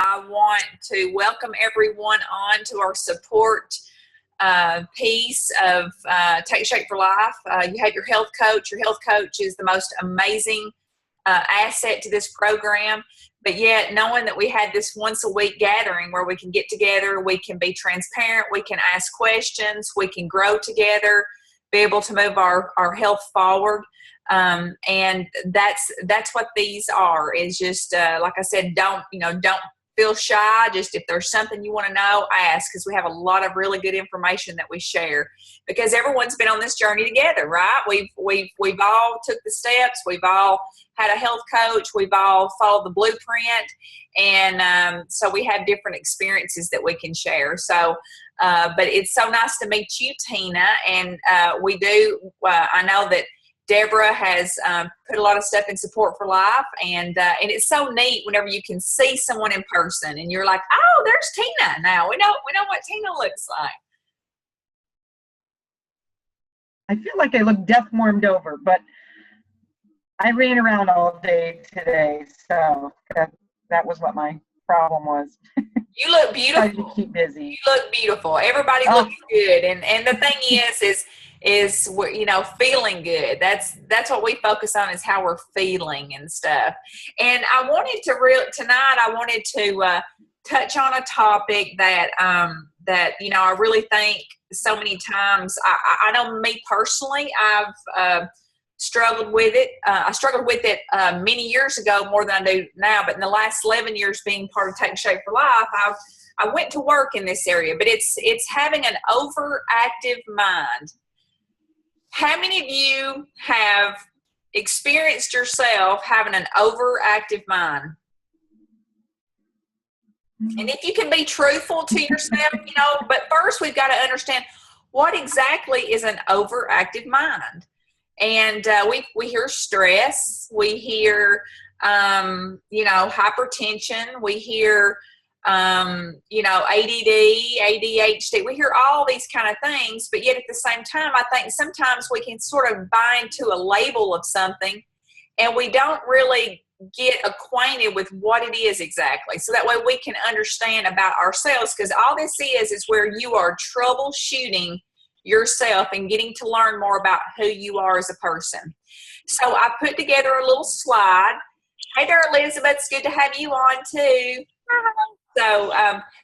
I want to welcome everyone on to our support piece of Take Shape for Life. You have your health coach. Your health coach is the most amazing asset to this program. But yet, knowing that we had this once a week gathering where we can get together, we can be transparent, we can ask questions, we can grow together, be able to move our health forward. And that's what these are, is just, like I said, don't feel shy. Just if there's something you want to know, ask, because we have a lot of really good information that we share, because everyone's been on this journey together, right? We've all took the steps. We've all had a health coach. We've all followed the blueprint. And so we have different experiences that we can share. So, but it's so nice to meet you, Tina. And we do, I know that Deborah has put a lot of stuff in Support for Life, and it's so neat whenever you can see someone in person and you're like, oh, there's Tina now. We know what Tina looks like. I feel like I look death-warmed over, but I ran around all day today, so that was what my problem was. You look beautiful. Trying to keep busy. You look beautiful. Everybody looks good, and the thing is feeling good. That's what we focus on, is how we're feeling and stuff. And I wanted to touch on a topic that I really think so many times. I know me personally, I've struggled with it. I struggled with it many years ago, more than I do now. But in the last 11 years being part of Take Shape for Life, I went to work in this area. But it's having an overactive mind. How many of you have experienced yourself having an overactive mind? And if you can be truthful to yourself, but first we've got to understand what exactly is an overactive mind. And we hear stress, we hear, hypertension, we hear, ADD, ADHD, we hear all these kind of things, but yet at the same time, I think sometimes we can sort of bind to a label of something and we don't really get acquainted with what it is exactly. So that way we can understand about ourselves, because all this is where you are troubleshooting yourself and getting to learn more about who you are as a person. So I put together a little slide. Hey there, Elizabeth. It's good to have you on too. So,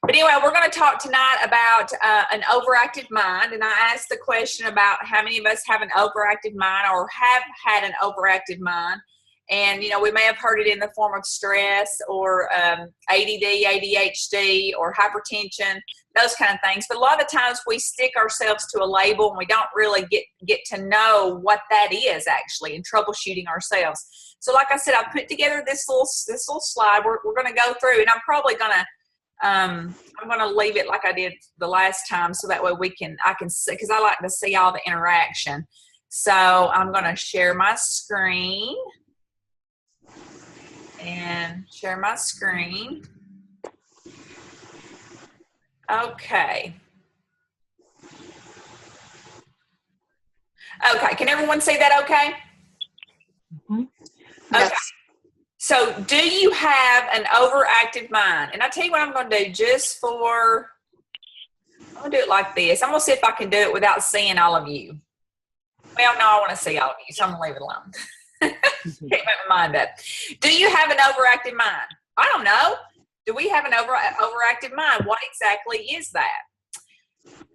but anyway, we're going to talk tonight about an overactive mind. And I asked the question about how many of us have an overactive mind or have had an overactive mind. And, we may have heard it in the form of stress or ADD, ADHD, or hypertension, those kind of things. But a lot of times we stick ourselves to a label and we don't really get to know what that is actually, and troubleshooting ourselves. So like I said, I put together this little slide. We're going to go through, and I'm probably going to I'm going to leave it like I did the last time, so that way I can see, because I like to see all the interaction. So I'm going to share my screen. And share my screen. Okay. Okay, can everyone see that okay? Mm-hmm. Okay. Yes. So do you have an overactive mind? And I'll tell you what I'm going to do I'm going to do it like this. I'm going to see if I can do it without seeing all of you. Well, no, I want to see all of you, so I'm going to leave it alone. Can't make my mind up. Do you have an overactive mind? I don't know. Do we have an overactive mind? What exactly is that?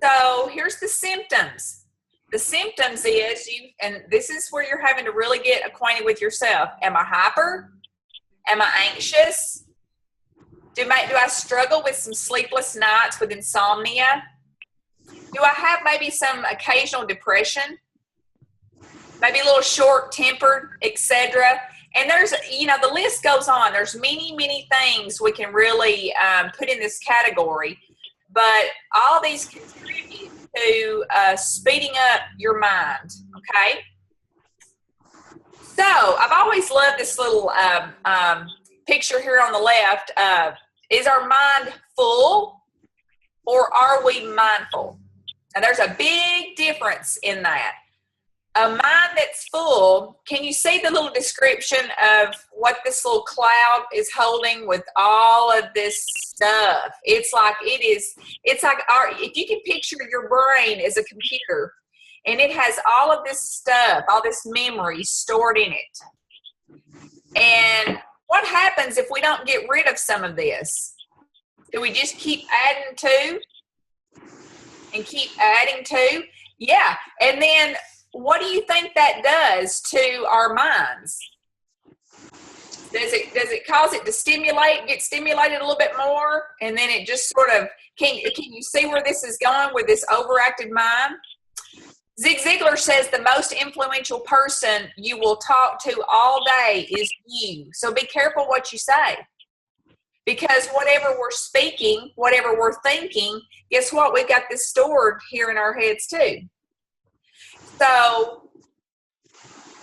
So here's the symptoms. The symptoms is and this is where you're having to really get acquainted with yourself. Am I hyper? Am I anxious? Do I struggle with some sleepless nights with insomnia? Do I have maybe some occasional depression? Maybe a little short-tempered, etc. And there's, the list goes on. There's many, many things we can really put in this category. But all these contribute to speeding up your mind, okay? So I've always loved this little picture here on the left. Is our mind full, or are we mindful? Now, there's a big difference in that. A mind that's full, can you see the little description of what this little cloud is holding with all of this stuff? It's like if you can picture your brain as a computer and it has all of this stuff, all this memory stored in it. And what happens if we don't get rid of some of this? Do we just keep adding to and keep adding to? Yeah. And then what do you think that does to our minds? Does it cause it to get stimulated a little bit more? And then it just sort of, can you see where this is going with this overactive mind? Zig Ziglar says the most influential person you will talk to all day is you. So be careful what you say. Because whatever we're speaking, whatever we're thinking, guess what? We've got this stored here in our heads too. So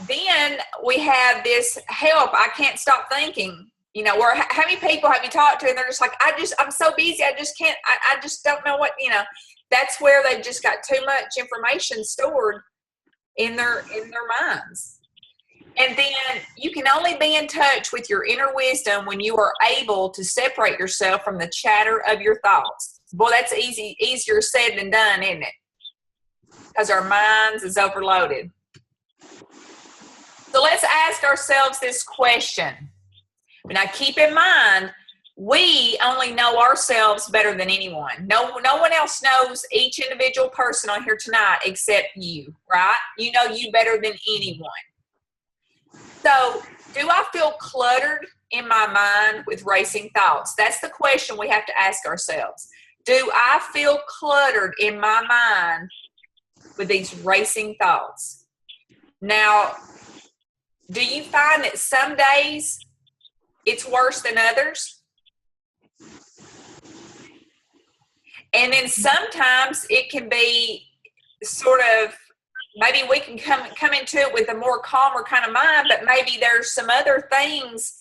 then we have this help. I can't stop thinking. You know, where how many people have you talked to and they're just like, I'm so busy. I just can't, I just don't know what, you know, that's where they've just got too much information stored in their minds. And then you can only be in touch with your inner wisdom when you are able to separate yourself from the chatter of your thoughts. Boy, that's easier said than done, isn't it? Because our minds is overloaded. So let's ask ourselves this question. Now keep in mind, we only know ourselves better than anyone. No one else knows each individual person on here tonight except you, right? You know you better than anyone. So, do I feel cluttered in my mind with racing thoughts? That's the question we have to ask ourselves. Do I feel cluttered in my mind with these racing thoughts? Now, do you find that some days it's worse than others? And then sometimes it can be sort of, maybe we can come into it with a more calmer kind of mind, but maybe there's some other things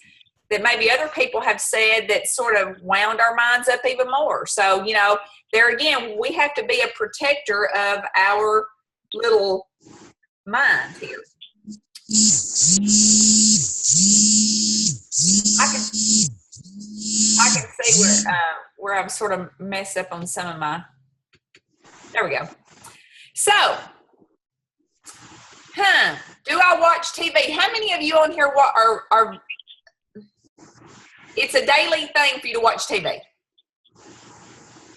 that maybe other people have said that sort of wound our minds up even more. So, you know, there again, we have to be a protector of our little mind here. I can see where I'm sort of messed up on some of my, there we go. So, do I watch TV? How many of you on here are it's a daily thing for you to watch TV?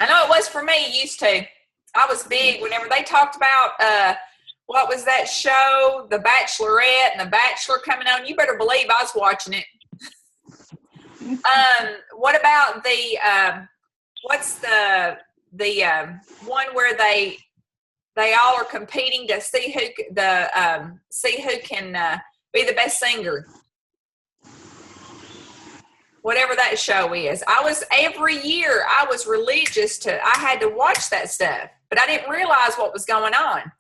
I know it was for me, used to. I was big whenever they talked about, what was that show? The Bachelorette and The Bachelor coming on. You better believe I was watching it. What about the, what's the one where they all are competing to see who can be the best singer. Whatever that show is. Every year I was religious I had to watch that stuff, but I didn't realize what was going on.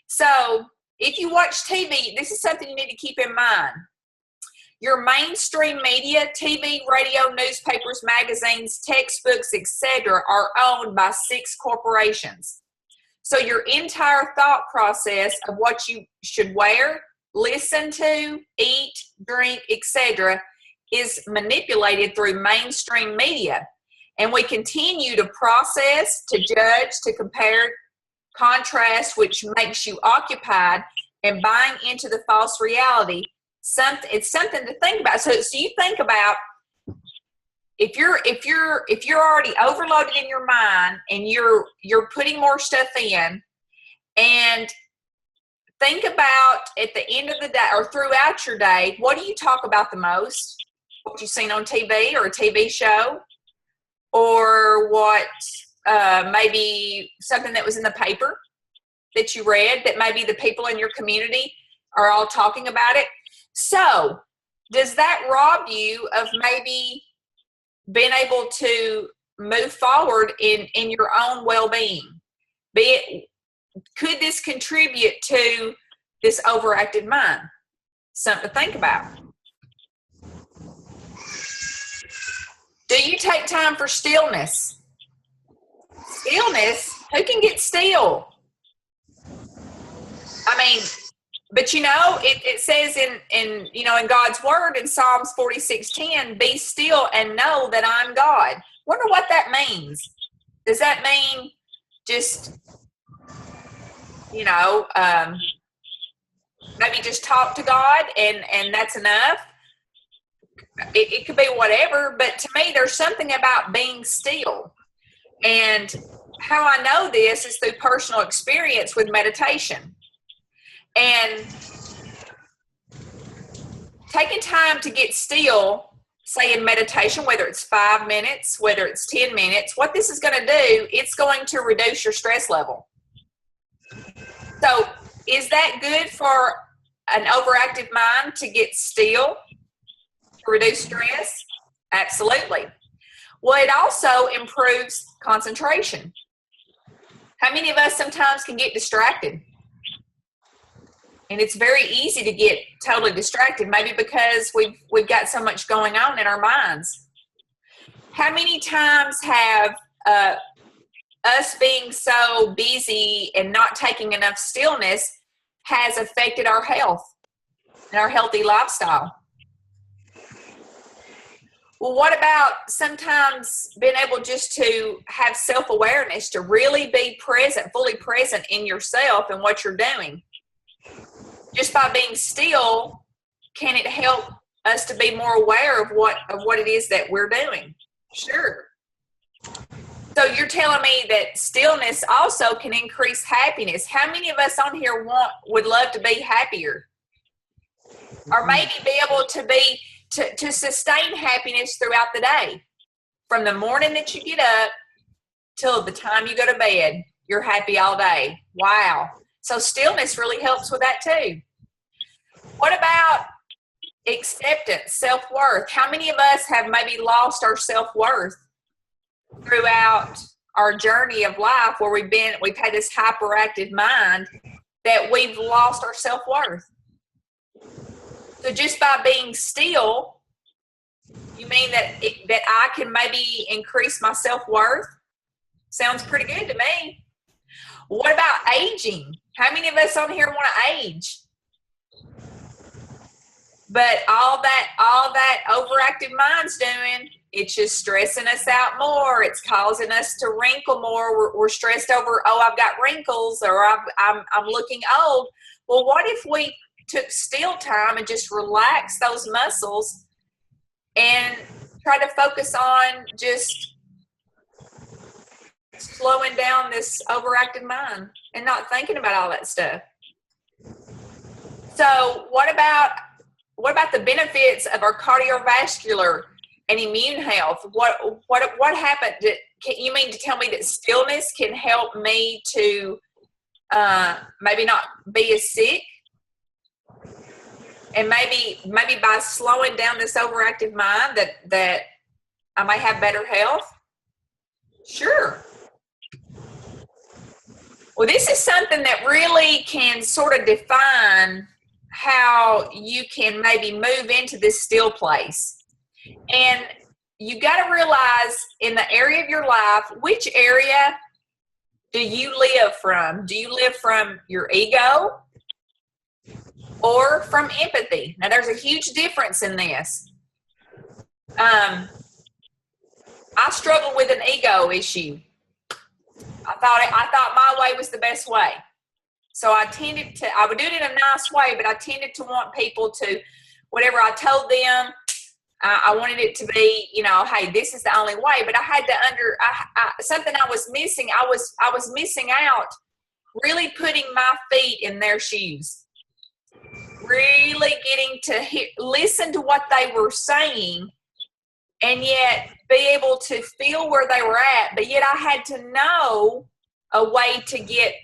So if you watch TV, this is something you need to keep in mind. Your mainstream media, TV, radio, newspapers, magazines, textbooks, etc., are owned by 6 corporations. So your entire thought process of what you should wear, listen to, eat, drink, etc., is manipulated through mainstream media. And we continue to process, to judge, to compare, contrast, which makes you occupied and buying into the false reality. It's something to think about. So you think about, if you're already overloaded in your mind and you're putting more stuff in, and think about at the end of the day or throughout your day, what do you talk about the most? What you've seen on TV or a TV show, or what maybe something that was in the paper that you read that maybe the people in your community are all talking about it. So does that rob you of maybe being able to move forward in your own well-being? Could this contribute to this overactive mind? Something to think about. Do you take time for stillness? Stillness? Who can get still? I mean, But it says in God's word in Psalms 46:10, be still and know that I'm God. Wonder what that means. Does that mean just, maybe just talk to God and that's enough? It could be whatever, but to me, there's something about being still. And how I know this is through personal experience with meditation. And taking time to get still, say in meditation, whether it's 5 minutes, whether it's 10 minutes, what this is going to do, it's going to reduce your stress level. So is that good for an overactive mind to get still, to reduce stress? Absolutely. Well, it also improves concentration. How many of us sometimes can get distracted? And it's very easy to get totally distracted, maybe because we've got so much going on in our minds. How many times have us being so busy and not taking enough stillness has affected our health and our healthy lifestyle? Well, what about sometimes being able just to have self-awareness, to really be present, fully present in yourself and what you're doing? Just by being still, can it help us to be more aware of what it is that we're doing? Sure. So you're telling me that stillness also can increase happiness. How many of us on here would love to be happier? Or maybe be able to sustain happiness throughout the day. From the morning that you get up till the time you go to bed, you're happy all day. Wow. So stillness really helps with that too. What about acceptance, self-worth? How many of us have maybe lost our self-worth throughout our journey of life, where we've had this hyperactive mind that we've lost our self-worth? So just by being still, you mean that I can maybe increase my self-worth? Sounds pretty good to me. What about aging? How many of us on here want to age? But all that overactive mind's doing, it's just stressing us out more. It's causing us to wrinkle more. We're stressed over, I've got wrinkles, or I'm looking old. Well, what if we took still time and just relax those muscles and try to focus on just slowing down this overactive mind and not thinking about all that stuff? So what about the benefits of our cardiovascular and immune health? What happened? You mean to tell me that stillness can help me to maybe not be as sick? And maybe by slowing down this overactive mind that I might have better health? Sure. Well, this is something that really can sort of define how you can maybe move into this still place. And you got to realize in the area of your life, which area do you live from? Do you live from your ego or from empathy? Now, there's a huge difference in this. I struggled with an ego issue. I thought my way was the best way. So I would do it in a nice way, but I tended to want people to, whatever I told them, I wanted it to be, hey, this is the only way. But I had to something I was missing. I was missing out, really putting my feet in their shoes, really getting to listen to what they were saying, and yet be able to feel where they were at. But yet I had to know a way to get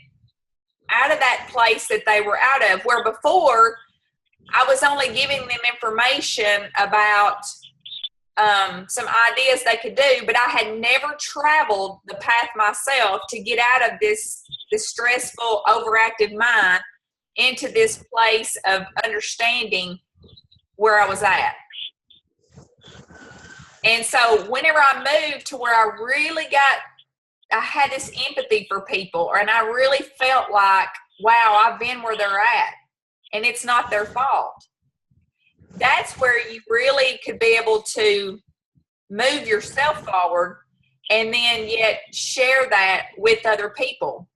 out of that place that they were out of, where before I was only giving them information about some ideas they could do, but I had never traveled the path myself to get out of this stressful, overactive mind into this place of understanding where I was at. And so whenever I moved to where I had this empathy for people, and I really felt like, wow, I've been where they're at. and it's not their fault. That's where you really could be able to move yourself forward and then yet share that with other people.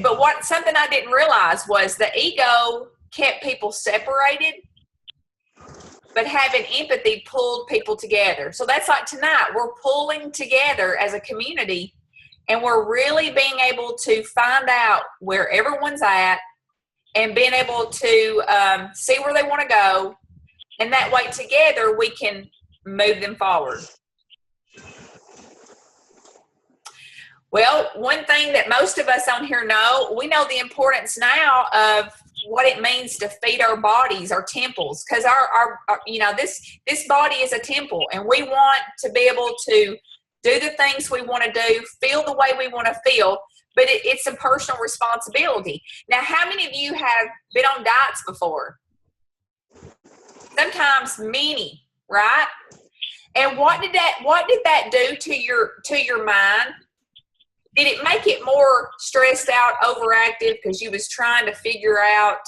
But something I didn't realize was the ego kept people separated, but having empathy pulled people together. So that's like tonight, we're pulling together as a community, and we're really being able to find out where everyone's at and being able to see where they want to go. And that way together we can move them forward. Well, one thing that most of us on here know, we know the importance now of what it means to feed our bodies, our temples, because our this body is a temple, and we want to be able to do the things we want to do, feel the way we want to feel, but it's a personal responsibility. Now, how many of you have been on diets before? Sometimes many, right? And what did that do to your mind? Did it make it more stressed out, overactive, because you was trying to figure out,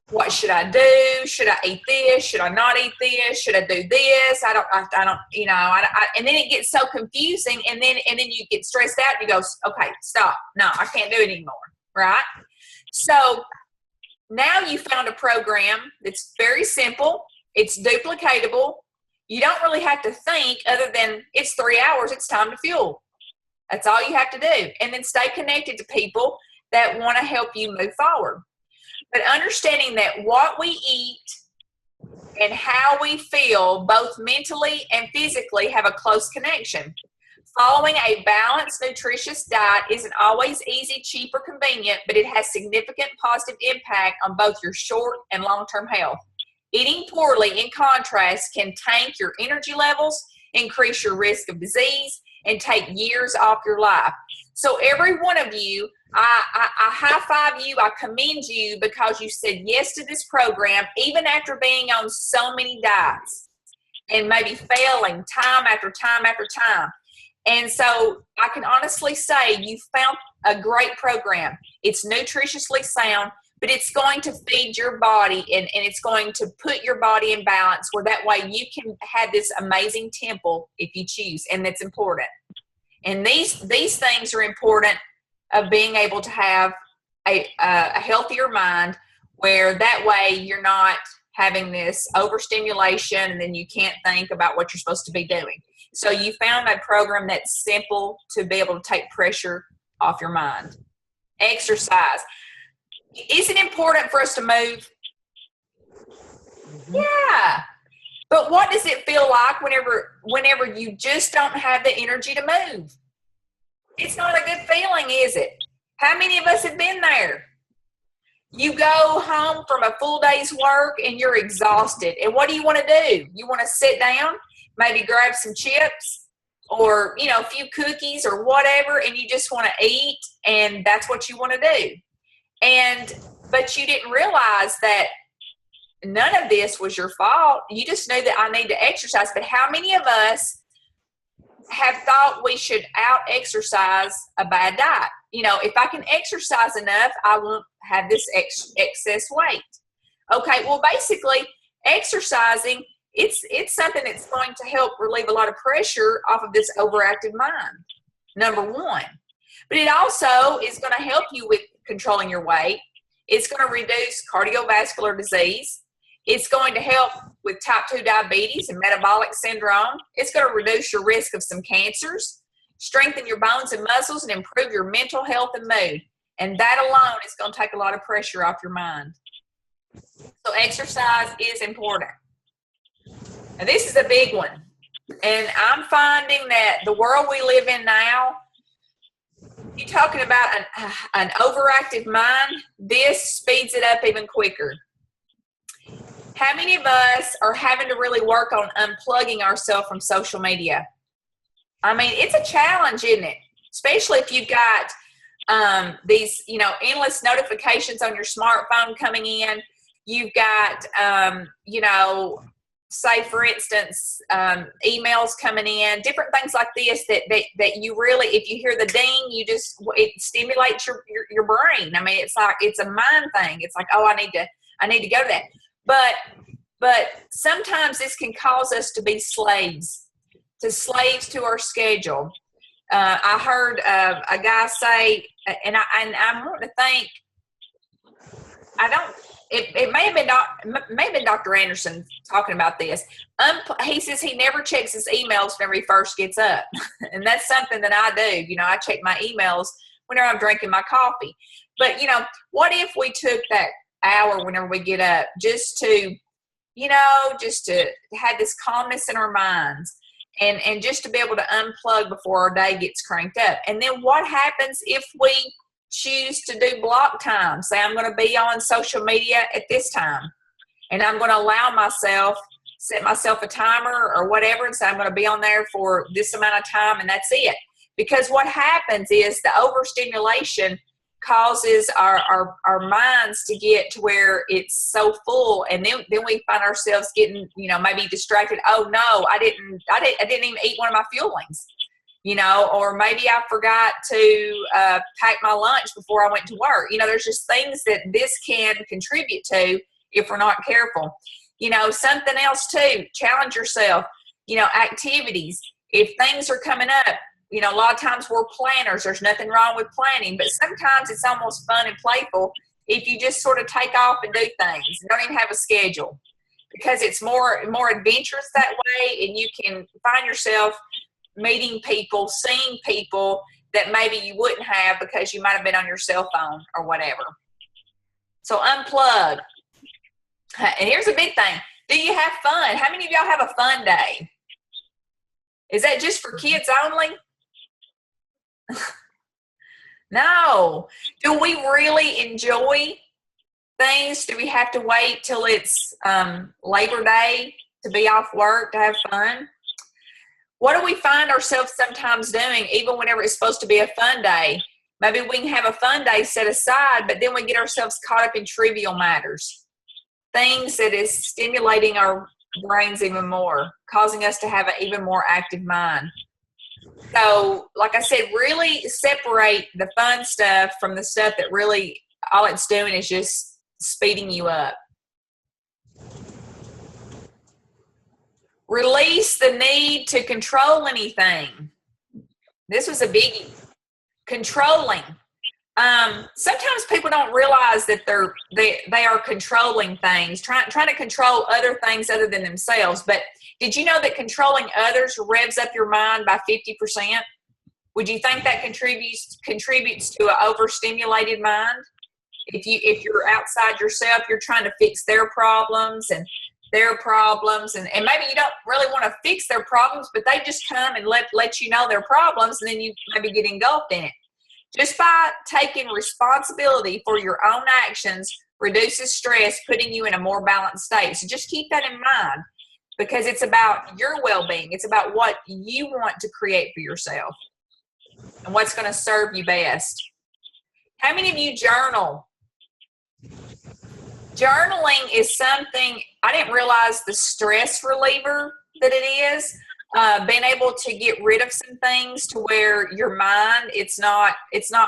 what should I do? Should I eat this? Should I not eat this? Should I do this? I don't, and then it gets so confusing, and then you get stressed out and you go, okay, stop. No, I can't do it anymore. Right? So now you found a program that's very simple. It's duplicatable. You don't really have to think other than it's 3 hours. It's time to fuel. That's all you have to do. And then stay connected to people that want to help you move forward. But understanding that what we eat and how we feel, both mentally and physically, have a close connection. Following a balanced, nutritious diet isn't always easy, cheap, or convenient, but it has significant positive impact on both your short and long-term health. Eating poorly, in contrast, can tank your energy levels, increase your risk of disease, and take years off your life. So every one of you, I high five you, I commend you, because you said yes to this program, even after being on so many diets and maybe failing time after time after time. And so I can honestly say you found a great program. It's nutritiously sound, but it's going to feed your body, and it's going to put your body in balance, where that way you can have this amazing temple if you choose, and that's important. And these things are important, of being able to have a healthier mind, where that way you're not having this overstimulation and then you can't think about what you're supposed to be doing. So you found a program that's simple to be able to take pressure off your mind. Exercise. Is it important for us to move? Yeah. But what does it feel like whenever you just don't have the energy to move? It's not a good feeling, is it? How many of us have been there? You go home from a full day's work and you're exhausted. And what do you want to do? You want to sit down, maybe grab some chips or, a few cookies or whatever, and you just want to eat, and that's what you want to do. But you didn't realize that none of this was your fault. You just knew that I need to exercise. But how many of us have thought we should out-exercise a bad diet? If I can exercise enough, I won't have this excess weight. Okay, well, basically, exercising, it's something that's going to help relieve a lot of pressure off of this overactive mind, number one. But it also is going to help you with controlling your weight. It's going to reduce cardiovascular disease. It's going to help with type 2 diabetes and metabolic syndrome. It's going to reduce your risk of some cancers, strengthen your bones and muscles, and improve your mental health and mood. And that alone is going to take a lot of pressure off your mind. So exercise is important. And this is a big one. And I'm finding that the world we live in now, you're talking about an overactive mind, this speeds it up even quicker. How many of us are having to really work on unplugging ourselves from social media? I mean, it's a challenge, isn't it? Especially if you've got these, endless notifications on your smartphone coming in. You've got, say for instance, emails coming in, different things like this that you really, if you hear the ding, it stimulates your brain. I mean, it's like, it's a mind thing. It's like, oh, I need to go to that. But sometimes this can cause us to be slaves to our schedule. I heard a guy say, and I want to think, it may have been Dr. Anderson talking about this. He says he never checks his emails whenever he first gets up. And that's something that I do. You know, I check my emails whenever I'm drinking my coffee. But, you know, what if we took that hour whenever we get up just to have this calmness in our minds and just to be able to unplug before our day gets cranked up? And then what happens if we choose to do block time? Say I'm going to be on social media at this time, and I'm going to set myself a timer or whatever, and say I'm going to be on there for this amount of time, and that's it. Because what happens is the overstimulation causes our minds to get to where it's so full, and then we find ourselves getting, maybe distracted. Oh no, I didn't even eat one of my fuelings. Or maybe I forgot to pack my lunch before I went to work. There's just things that this can contribute to if we're not careful. Something else too, challenge yourself, activities. If things are coming up, a lot of times we're planners. There's nothing wrong with planning, but sometimes it's almost fun and playful if you just sort of take off and do things and don't even have a schedule, because it's more adventurous that way, and you can find yourself meeting people, seeing people that maybe you wouldn't have because you might have been on your cell phone or whatever. So unplug. And here's a big thing. Do you have fun? How many of y'all have a fun day? Is that just for kids only? No. Do we really enjoy things? Do we have to wait till it's Labor Day to be off work to have fun? What do we find ourselves sometimes doing, even whenever it's supposed to be a fun day? Maybe we can have a fun day set aside, but then we get ourselves caught up in trivial matters, things that is stimulating our brains even more, causing us to have an even more active mind. So, like I said, really separate the fun stuff from the stuff that really all it's doing is just speeding you up. Release the need to control anything. This was a biggie. Controlling. Sometimes people don't realize that they are controlling things, trying to control other things other than themselves. But did you know that controlling others revs up your mind by 50%? Would you think that contributes to an overstimulated mind? If you're outside yourself, you're trying to fix their problems and maybe you don't really want to fix their problems, but they just come and let you know their problems, and then you maybe get engulfed in it. Just by taking responsibility for your own actions reduces stress, putting you in a more balanced state. So just keep that in mind, because it's about your well-being. It's about what you want to create for yourself and what's going to serve you best. How many of you journal? Journaling is something, I didn't realize the stress reliever that it is. Being able to get rid of some things to where your mind, it's not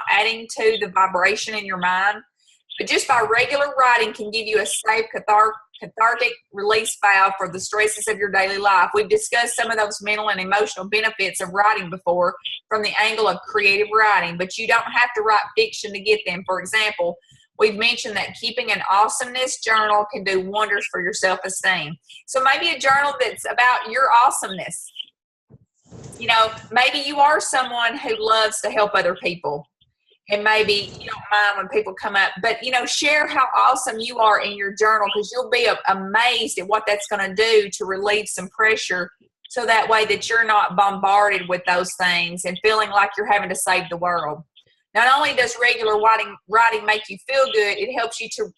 adding to the vibration in your mind. But just by regular writing can give you a safe cathartic release valve for the stresses of your daily life. We've discussed some of those mental and emotional benefits of writing before from the angle of creative writing, but you don't have to write fiction to get them. For example, we've mentioned that keeping an awesomeness journal can do wonders for your self-esteem. So maybe a journal that's about your awesomeness. Maybe you are someone who loves to help other people, and maybe you don't mind when people come up, but share how awesome you are in your journal, because you'll be amazed at what that's going to do to relieve some pressure, so that way that you're not bombarded with those things and feeling like you're having to save the world. Not only does regular writing make you feel good, it helps you to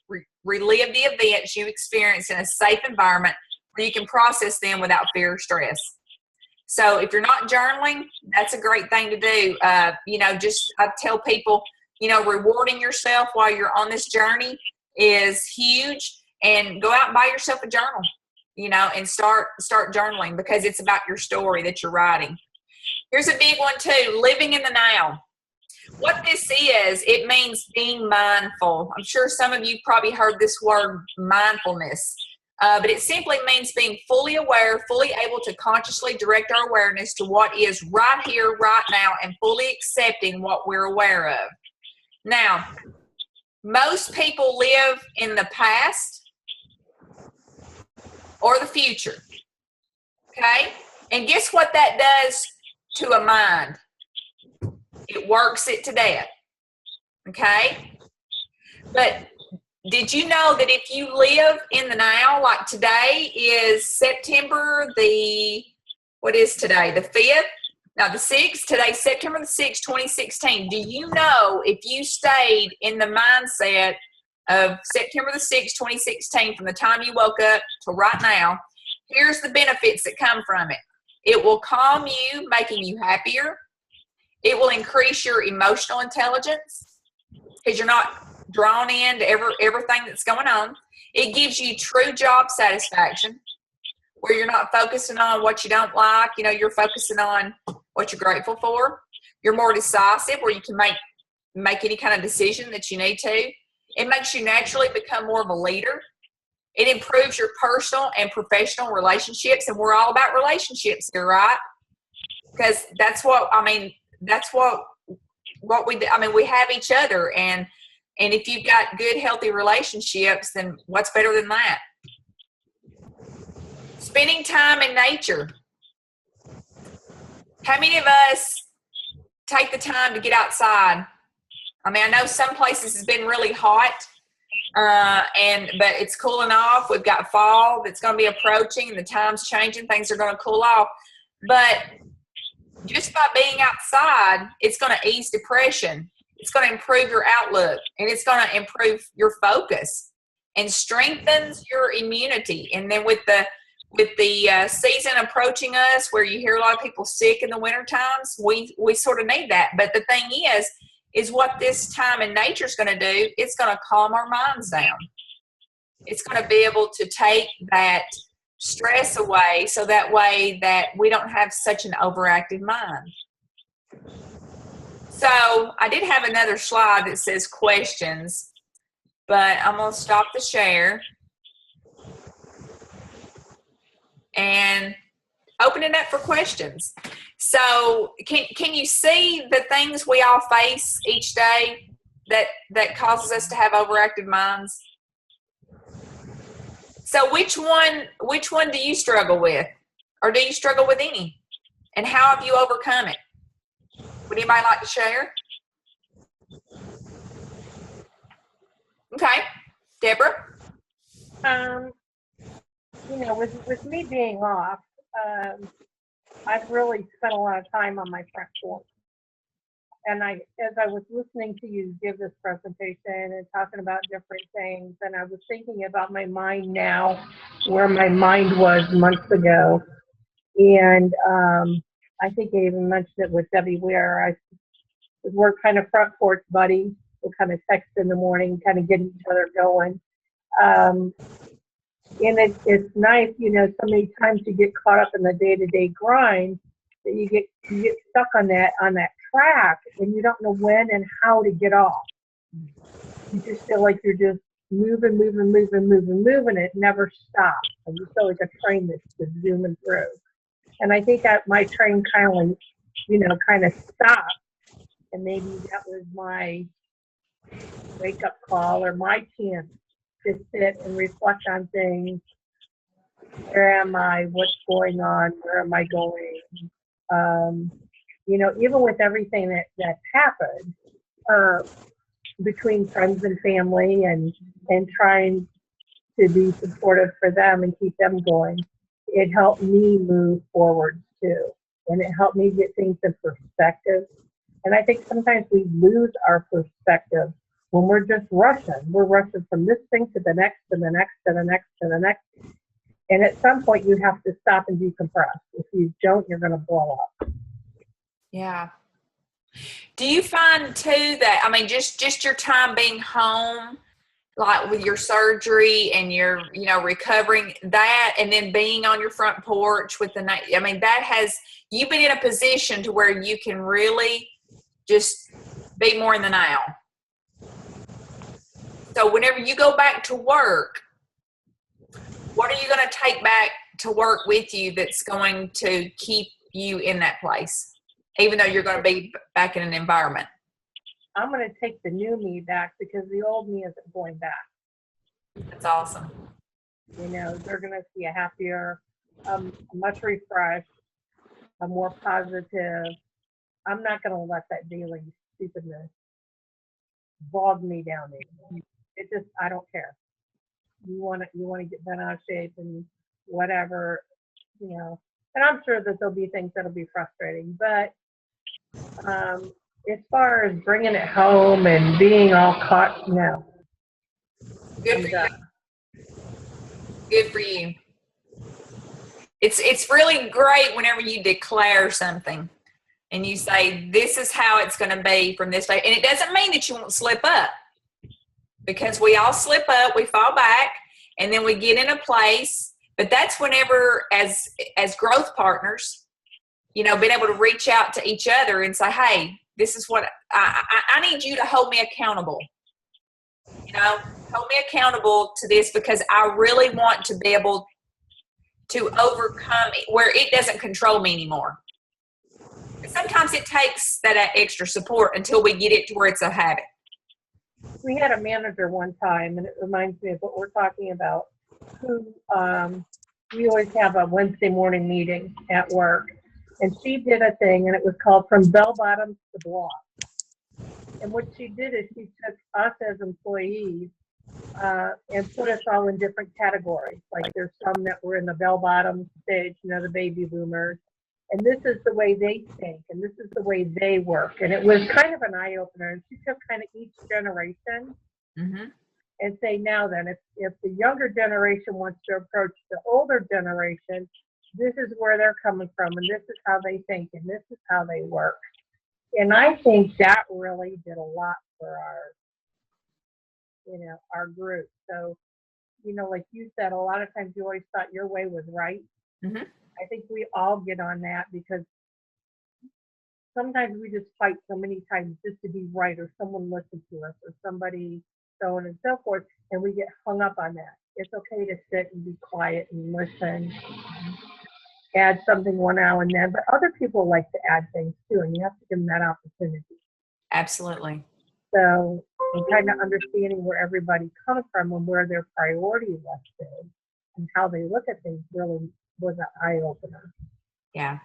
relive the events you experience in a safe environment where you can process them without fear or stress. So if you're not journaling, that's a great thing to do. I tell people, rewarding yourself while you're on this journey is huge, and go out and buy yourself a journal. and start journaling, because it's about your story that you're writing. Here's a big one too, living in the now. What this is, it means being mindful. I'm sure some of you probably heard this word mindfulness, but it simply means being fully aware, fully able to consciously direct our awareness to what is right here, right now, and fully accepting what we're aware of. Now, most people live in the past or the future, okay? And guess what that does to a mind? It works it to death, okay? But did you know that if you live in the now, like today is September what is today, the 5th? Now the 6th, today's September the 6th, 2016. Do you know if you stayed in the mindset of September the 6th, 2016, from the time you woke up to right now, here's the benefits that come from it. It will calm you, making you happier. It will increase your emotional intelligence because you're not drawn into everything that's going on. It gives you true job satisfaction where you're not focusing on what you don't like. You're focusing on what you're grateful for. You're more decisive where you can make any kind of decision that you need to. It makes you naturally become more of a leader. It improves your personal and professional relationships, and we're all about relationships here, right? Because that's what we do. We have each other, and if you've got good, healthy relationships, then what's better than that? Spending time in nature. How many of us take the time to get outside? I know some places it's been really hot, but it's cooling off. We've got fall that's going to be approaching, and the time's changing. Things are going to cool off. But just by being outside, it's going to ease depression. It's going to improve your outlook, and it's going to improve your focus and strengthens your immunity. And then with the season approaching us, where you hear a lot of people sick in the winter times, we sort of need that. But the thing is what this time in nature is going to do, it's going to calm our minds down. It's going to be able to take that stress away, so that way that we don't have such an overactive mind. So I did have another slide that says questions, but I'm going to stop the share and open it up for questions. So can you see the things we all face each day that causes us to have overactive minds? So which one do you struggle with? Or do you struggle with any? And how have you overcome it? Would anybody like to share? Okay. Deborah? With me being off, I've really spent a lot of time on my front porch. And as I was listening to you give this presentation and talking about different things, and I was thinking about my mind now, where my mind was months ago. And I think I even mentioned it with Debbie, where we're kind of front porch buddies. We'll kind of text in the morning, kind of get each other going. And it's nice, so many times you get caught up in the day-to-day grind that you get stuck on that track, and you don't know when and how to get off. You just feel like you're just moving. It never stops. And you feel like a train that's just zooming through. And I think that my train kind of stopped. And maybe that was my wake-up call, or my chance to sit and reflect on things. Where am I? What's going on? Where am I going? Even with everything that's happened between friends and family, and trying to be supportive for them and keep them going, it helped me move forward too. And it helped me get things in perspective. And I think sometimes we lose our perspective when we're just rushing. We're rushing from this thing to the next, to the next, to the next, to the next. And at some point you have to stop and decompress. If you don't, you're going to blow up. Yeah. Do you find too that, just your time being home, like with your surgery and your, recovering that, and then being on your front porch with the night. I mean, you've been in a position to where you can really just be more in the now. So whenever you go back to work, what are you going to take back to work with you that's going to keep you in that place, even though you're going to be back in an environment? I'm going to take the new me back because the old me isn't going back. That's awesome. They're going to see a happier, much refreshed, a more positive. I'm not going to let that daily stupidness bog me down anymore. I don't care. You want to get bent out of shape and whatever, and I'm sure that there'll be things that'll be frustrating, but as far as bringing it home and being all caught, no. Good for you. Good for you. It's really great whenever you declare something and you say, this is how it's going to be from this day. And it doesn't mean that you won't slip up, because we all slip up, we fall back, and then we get in a place. But that's whenever, as growth partners, being able to reach out to each other and say, hey, this is what I need you to hold me accountable. Hold me accountable to this, because I really want to be able to overcome it where it doesn't control me anymore. But sometimes it takes that extra support until we get it to where it's a habit. We had a manager one time, and it reminds me of what we're talking about, who we always have a Wednesday morning meeting at work. And she did a thing, and it was called From Bell Bottoms to Block. And what she did is she took us as employees and put us all in different categories. Like there's some that were in the bell bottom stage, the baby boomers. And this is the way they think, and this is the way they work. And it was kind of an eye-opener. And she took kind of each generation and say, now then, if the younger generation wants to approach the older generation, this is where they're coming from, and this is how they think, and this is how they work. And I think that really did a lot for our group. So, like you said, a lot of times you always thought your way was right. Mm-hmm. I think we all get on that because sometimes we just fight so many times just to be right, or someone listen to us, or somebody, so on and so forth, and we get hung up on that. It's okay to sit and be quiet and listen, add something one now and then, but other people like to add things too, and you have to give them that opportunity. Absolutely. So, and kind of understanding where everybody comes from and where their priority list is and how they look at things really was an eye-opener. Yeah.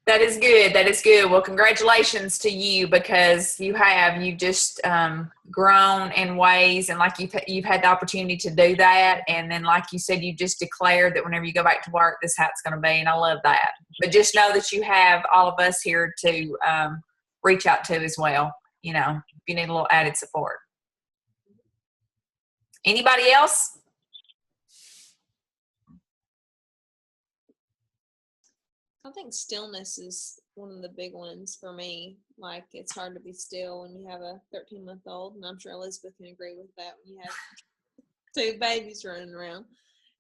That is good. That is good. Well, congratulations to you, because you've just grown in ways, and like you've had the opportunity to do that. And then, like you said, you just declared that whenever you go back to work, this is how it's going to be. And I love that. But just know that you have all of us here to reach out to as well, if you need a little added support. Anybody else? I think stillness is one of the big ones for me. Like, it's hard to be still when you have a 13-month-old, and I'm sure Elizabeth can agree with that when you have two babies running around.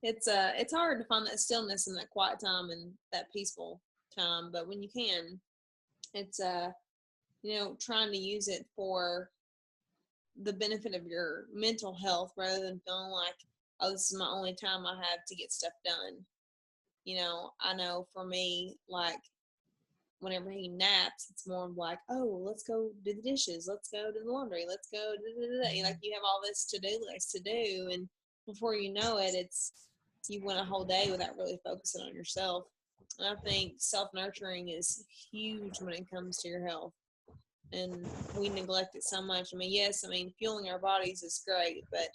It's hard to find that stillness and that quiet time and that peaceful time, but when you can, it's trying to use it for the benefit of your mental health rather than feeling like, oh, this is my only time I have to get stuff done. I know for me, like, whenever he naps, it's more like, oh, let's go do the dishes. Let's go do the laundry. Let's go da-da-da-da. Like, you have all this to-do list to do, and before you know it, you went a whole day without really focusing on yourself. And I think self-nurturing is huge when it comes to your health, and we neglect it so much. Fueling our bodies is great, but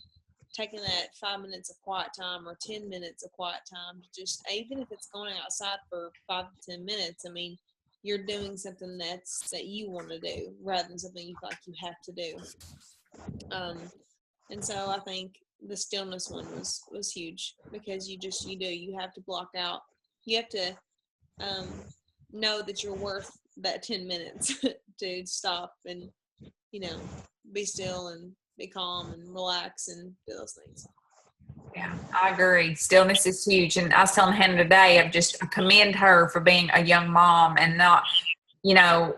taking that 5 minutes of quiet time or 10 minutes of quiet time, just even if it's going outside for 5 to 10 minutes, you're doing something that you want to do rather than something you feel like you have to do. And so I think the stillness one was huge, because you have to block out, you have to know that you're worth that 10 minutes to stop and be still and be calm and relax and do those things. Yeah, I agree. Stillness is huge. And I was telling Hannah today, I commend her for being a young mom and not, you know,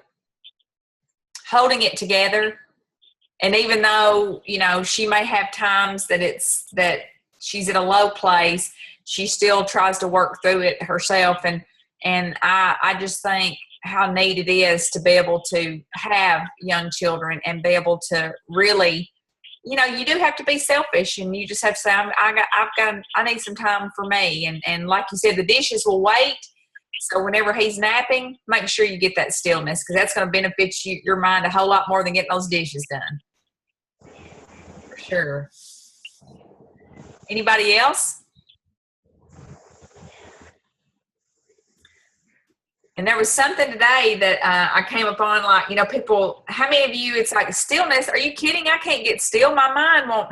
holding it together. And even though, you know, she may have times that she's at a low place, she still tries to work through it herself. And I just think how neat it is to be able to have young children and be able to really, you know, you do have to be selfish, and you just have to say, I need some time for me. And like you said, the dishes will wait. So whenever he's napping, make sure you get that stillness, because that's going to benefit your mind a whole lot more than getting those dishes done. For sure. Anybody else? And there was something today that I came upon, like, you know, people, how many of you, it's like stillness. Are you kidding? I can't get still. My mind won't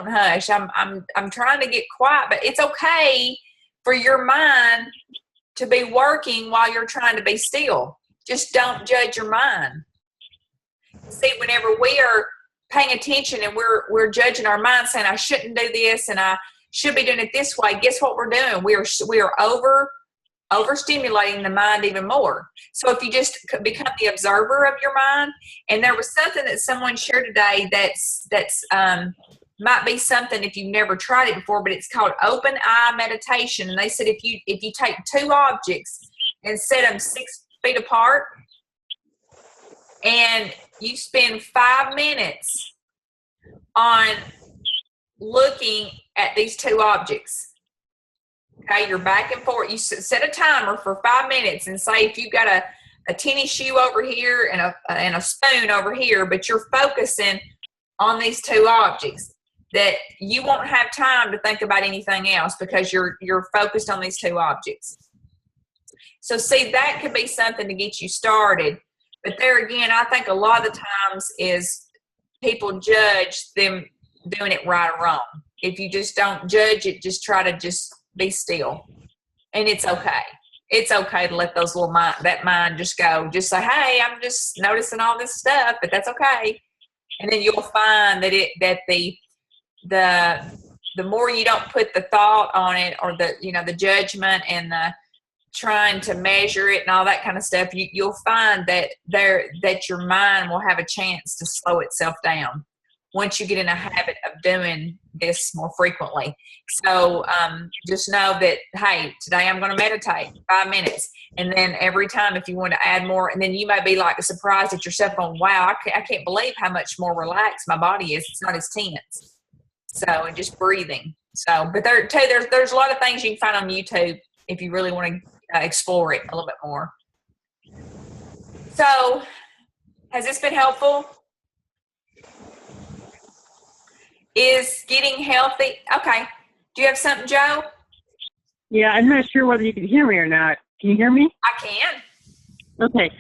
hush. I'm trying to get quiet, but it's okay for your mind to be working while you're trying to be still. Just don't judge your mind. See, whenever we are paying attention and we're judging our mind, saying I shouldn't do this and I should be doing it this way, guess what we're doing? We are overstimulating the mind even more. So if you just become the observer of your mind, and there was something that someone shared today that's might be something if you've never tried it before, but it's called open eye meditation. And they said if you take two objects and set them 6 feet apart, and you spend 5 minutes on looking at these two objects. Okay, you're back and forth. You set a timer for 5 minutes and say if you've got a tinny shoe over here and a spoon over here, but you're focusing on these two objects, that you won't have time to think about anything else because you're focused on these two objects. So see, that could be something to get you started. But there again, I think a lot of the times is people judge them doing it right or wrong. If you just don't judge it, just try to just be still. And it's okay. It's okay to let those that mind just go. Just say, hey, I'm just noticing all this stuff, but that's okay. And then you'll find that the more you don't put the thought on it, or the judgment and the trying to measure it and all that kind of stuff, you'll find that your mind will have a chance to slow itself down once you get in a habit of doing this more frequently. So just know that, hey, today I'm going to meditate 5 minutes. And then every time, if you want to add more, and then you may be like surprised at yourself going, wow, I can't believe how much more relaxed my body is. It's not as tense. So, and just breathing. So, but there's a lot of things you can find on YouTube if you really want to explore it a little bit more. So, has this been helpful? Is getting healthy? Okay. Do you have something, Joe? Yeah, I'm not sure whether you can hear me or not. Can you hear me? I can. Okay.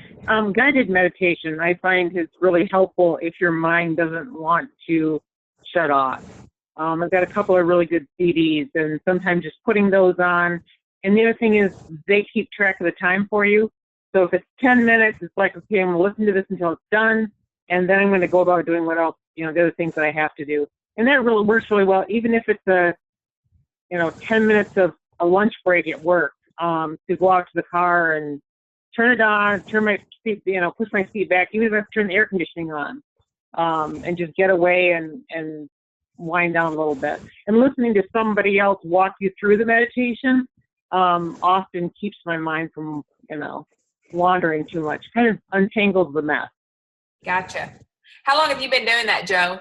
Guided meditation I find is really helpful if your mind doesn't want to shut off. I've got a couple of really good CDs, and sometimes just putting those on. And the other thing is they keep track of the time for you. So if it's 10 minutes, it's like, okay, I'm going to listen to this until it's done, and then I'm going to go about doing what else, the other things that I have to do. And that really works really well, even if it's 10 minutes of a lunch break at work, to go out to the car and turn it on, turn my seat, push my seat back, even if I have to turn the air conditioning on, and just get away and wind down a little bit. And listening to somebody else walk you through the meditation often keeps my mind from, wandering too much, kind of untangles the mess. Gotcha. How long have you been doing that, Joe?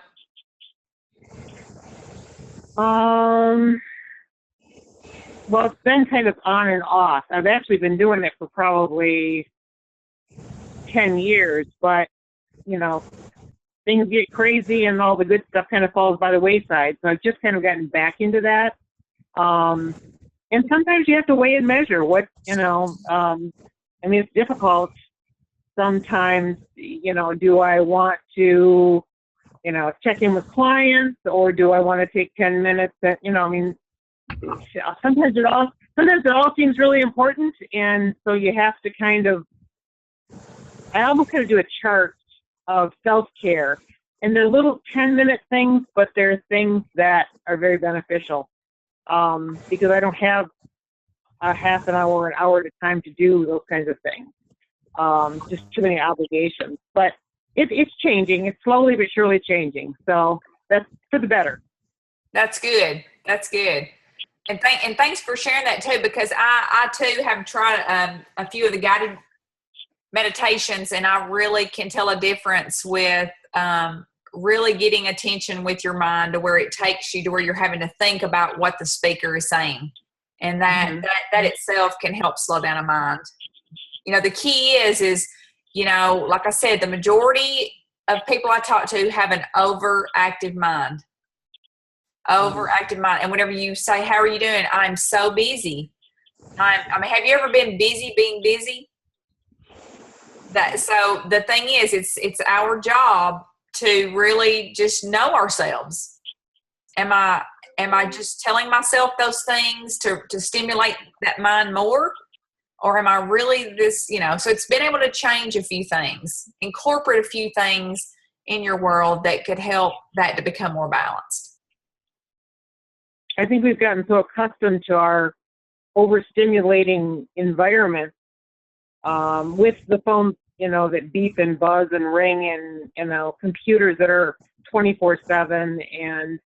Well, it's been kind of on and off. I've actually been doing it for probably 10 years, but, things get crazy and all the good stuff kind of falls by the wayside. So I've just kind of gotten back into that. And sometimes you have to weigh and measure what, it's difficult sometimes, do I want to, check in with clients, or do I want to take 10 minutes that, sometimes it all seems really important. And so you have to I almost kind of do a chart of self-care. And they're little 10-minute things, but they're things that are very beneficial, because I don't have a half an hour or an hour at a time to do those kinds of things. Just too many obligations. But it's changing. It's slowly but surely changing. So that's for the better. That's good. That's good. And thanks for sharing that too, because I too have tried a few of the guided meditations, and I really can tell a difference with really getting attention with your mind to where it takes you to where you're having to think about what the speaker is saying. And that itself can help slow down a mind. You know, the key is, you know, like I said, the majority of people I talk to have an overactive mind. Overactive mind. And whenever you say, how are you doing? I'm so busy. I mean, have you ever been busy being busy? So the thing is, it's our job to really just know ourselves. Am I just telling myself those things to stimulate that mind more? Or am I really this, you know, so it's been able to change a few things, incorporate a few things in your world that could help that to become more balanced. I think we've gotten so accustomed to our overstimulating environment, with the phones, you know, that beep and buzz and ring, and, you know, computers that are 24/7, and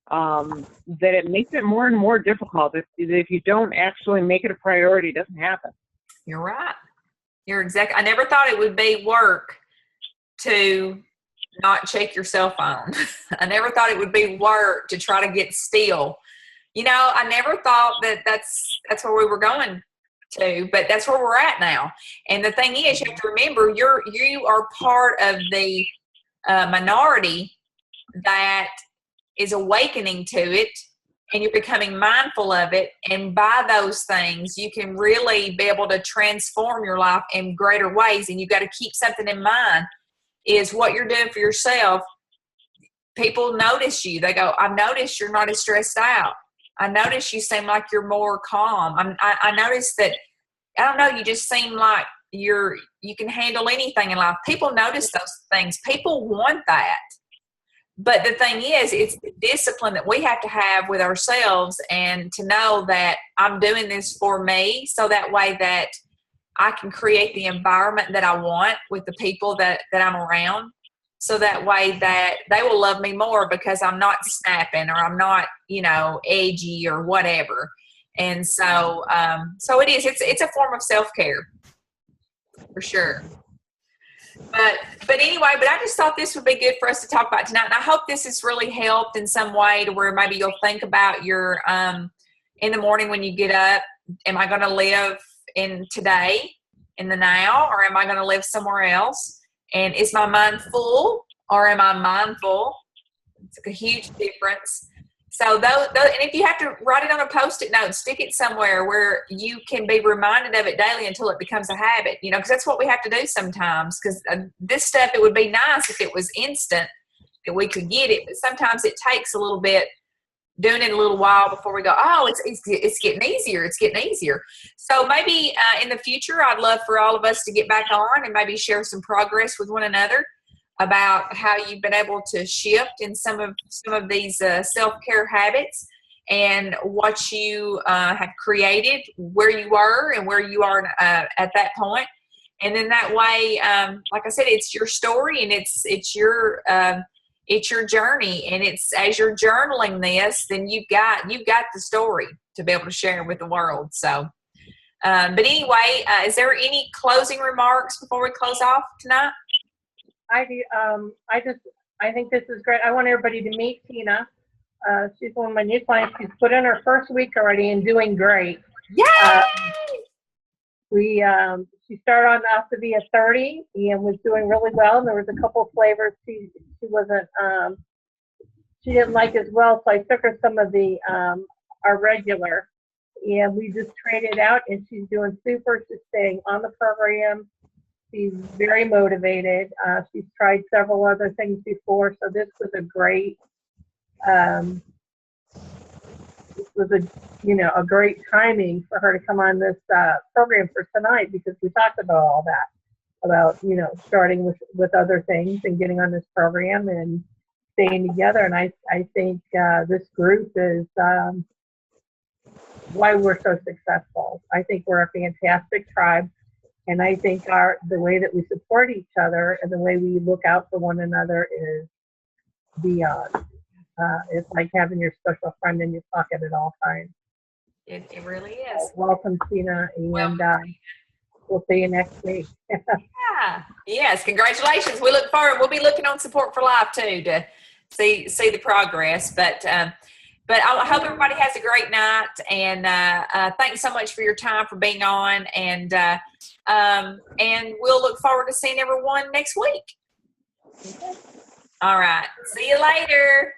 that it makes it more and more difficult. If you don't actually make it a priority, it doesn't happen. You're right. You're exactly. I never thought it would be work to not check your cell phone. I never thought it would be work to try to get still. You know, I never thought that's where we were going to, but that's where we're at now. And the thing is, you have to remember, you are part of the minority that is awakening to it, and you're becoming mindful of it. And by those things, you can really be able to transform your life in greater ways. And you've got to keep something in mind, is what you're doing for yourself. People notice you. They go, I've noticed you're not as stressed out. I notice you seem like you're more calm. I noticed that, I don't know, you just seem like you can handle anything in life. People notice those things. People want that. But the thing is, it's the discipline that we have to have with ourselves, and to know that I'm doing this for me, so that way that I can create the environment that I want with the people that I'm around, so that way that they will love me more, because I'm not snapping, or I'm not, you know, edgy or whatever. And so it is. It's a form of self-care for sure. But anyway, I just thought this would be good for us to talk about tonight. And I hope this has really helped in some way, to where maybe you'll think about your, in the morning when you get up, am I going to live in today, in the now, or am I going to live somewhere else? And is my mind full, or am I mindful? It's a huge difference. So and if you have to write it on a Post-it note, stick it somewhere where you can be reminded of it daily until it becomes a habit, you know, because that's what we have to do sometimes. Because this stuff, it would be nice if it was instant, that we could get it, but sometimes it takes a little bit, doing it a little while before we go, oh, it's getting easier. It's getting easier. So maybe in the future, I'd love for all of us to get back on and maybe share some progress with one another about how you've been able to shift in some of these self-care habits, and what you have created, where you were and where you are at that point. And then that way, like I said, it's your story, and it's your journey, and it's, as you're journaling this, then you've got the story to be able to share with the world. So, but anyway, is there any closing remarks before we close off tonight? I do. I think this is great. I want everybody to meet Tina. She's one of my new clients. She's put in her first week already and doing great. Yay! She started on Optavia 30 and was doing really well. And there was a couple of flavors she didn't like as well, so I took her some of the our regular, and we just traded out. And she's doing super. She's staying on the program. She's very motivated. She's tried several other things before, so this was a great. This was a great timing for her to come on this program for tonight, because we talked about all that. about, starting with other things and getting on this program and staying together. And I think this group is why we're so successful. I think we're a fantastic tribe. And I think the way that we support each other and the way we look out for one another is beyond. It's like having your special friend in your pocket at all times. It really is. Welcome, Tina, and we'll see you next week. Yeah. Yes. Congratulations. We look forward. We'll be looking on Support for Life too to see the progress. But I hope everybody has a great night. And thanks so much for your time, for being on. And we'll look forward to seeing everyone next week. All right. See you later.